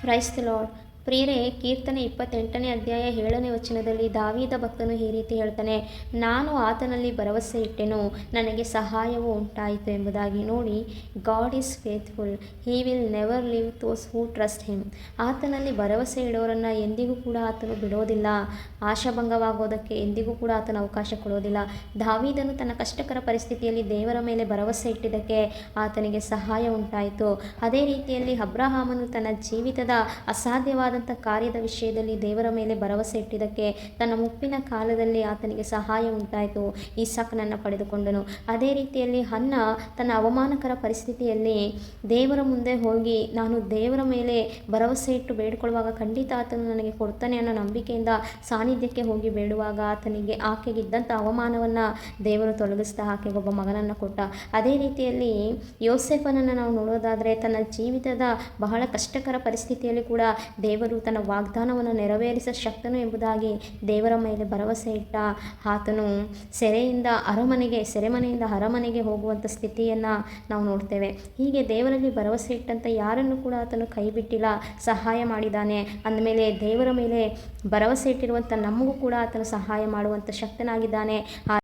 Price the lord. ಪ್ರಿಯರೇ, ಕೀರ್ತನೆ 28ನೇ ಅಧ್ಯಾಯ 7ನೇ ವಚನದಲ್ಲಿ ದಾವೀದ ಭಕ್ತನು ಈ ರೀತಿ ಹೇಳ್ತಾನೆ, ನಾನು ಆತನಲ್ಲಿ ಭರವಸೆ ಇಟ್ಟೆನು, ನನಗೆ ಸಹಾಯವು ಉಂಟಾಯಿತು ಎಂಬುದಾಗಿ. ನೋಡಿ, god is faithful, he will never leave those who trust him. ಆತನಲ್ಲಿ ಭರವಸೆ ಇಡೋರನ್ನು ಎಂದಿಗೂ ಕೂಡ ಆತನು ಬಿಡೋದಿಲ್ಲ. ಆಶಾಭಂಗವಾಗೋದಕ್ಕೆ ಎಂದಿಗೂ ಕೂಡ ಆತನ ಅವಕಾಶ ಕೊಡೋದಿಲ್ಲ. ದಾವೀದನು ತನ್ನ ಕಷ್ಟಕರ ಪರಿಸ್ಥಿತಿಯಲ್ಲಿ ದೇವರ ಮೇಲೆ ಭರವಸೆ ಇಟ್ಟಿದ್ದಕ್ಕೆ ಆತನಿಗೆ ಸಹಾಯ ಉಂಟಾಯಿತು. ಅದೇ ರೀತಿಯಲ್ಲಿ ಅಬ್ರಹಾಮನು ತನ್ನ ಜೀವಿತದ ಅಸಾಧ್ಯವಾದಂಥ ಕಾರ್ಯದ ವಿಷಯದಲ್ಲಿ ದೇವರ ಮೇಲೆ ಭರವಸೆ ಇಟ್ಟಿದ್ದಕ್ಕೆ ತನ್ನ ಮುಪ್ಪಿನ ಕಾಲದಲ್ಲಿ ಆತನಿಗೆ ಸಹಾಯ ಉಂಟಾಯಿತು. ಇಸಾಕನನ್ನು ಪಡೆದುಕೊಂಡನು. ಅದೇ ರೀತಿಯಲ್ಲಿ ಹನ್ನ ತನ್ನ ಅವಮಾನಕರ ಪರಿಸ್ಥಿತಿಯಲ್ಲಿ ದೇವರ ಮುಂದೆ ಹೋಗಿ ನಾನು ದೇವರ ಮೇಲೆ ಭರವಸೆ ಇಟ್ಟು ಬೇಡಿಕೊಳ್ಳುವಾಗ ಖಂಡಿತ ಆತನು ನನಗೆ ಕೊಡ್ತಾನೆ ಅನ್ನೋ ನಂಬಿಕೆಯಿಂದ ಸಾನ್ನಿಧ್ಯಕ್ಕೆ ಹೋಗಿ ಬೇಡುವಾಗ ಆಕೆಗಿದ್ದಂಥ ಅವಮಾನವನ್ನು ದೇವರು ತೊಲಗಿಸ್ತಾ ಆಕೆಗೊಬ್ಬ ಮಗನನ್ನು ಕೊಟ್ಟ. ಅದೇ ರೀತಿಯಲ್ಲಿ ಯೋಸೇಫನನ್ನು ನಾವು ನೋಡೋದಾದರೆ ತನ್ನ ಜೀವಿತದ ಬಹಳ ಕಷ್ಟಕರ ಪರಿಸ್ಥಿತಿಯಲ್ಲಿ ಕೂಡ ದೇವರು ತನ್ನ ವಾಗ್ದಾನವನ್ನು ನೆರವೇರಿಸ ಶಕ್ತನು ಎಂಬುದಾಗಿ ದೇವರ ಮೇಲೆ ಭರವಸೆ ಇಟ್ಟ. ಆತನು ಸೆರೆಮನೆಯಿಂದ ಅರಮನೆಗೆ ಹೋಗುವಂಥ ಸ್ಥಿತಿಯನ್ನು ನಾವು ನೋಡ್ತೇವೆ. ಹೀಗೆ ದೇವರಲ್ಲಿ ಭರವಸೆ ಇಟ್ಟಂಥ ಯಾರನ್ನು ಕೂಡ ಆತನು ಕೈ ಬಿಟ್ಟಿಲ್ಲ, ಸಹಾಯ ಮಾಡಿದ್ದಾನೆ. ಅಂದಮೇಲೆ ದೇವರ ಮೇಲೆ ಭರವಸೆ ಇಟ್ಟಿರುವಂಥ ನಮಗೂ ಕೂಡ ಆತನು ಸಹಾಯ ಮಾಡುವಂಥ ಶಕ್ತನಾಗಿದ್ದಾನೆ.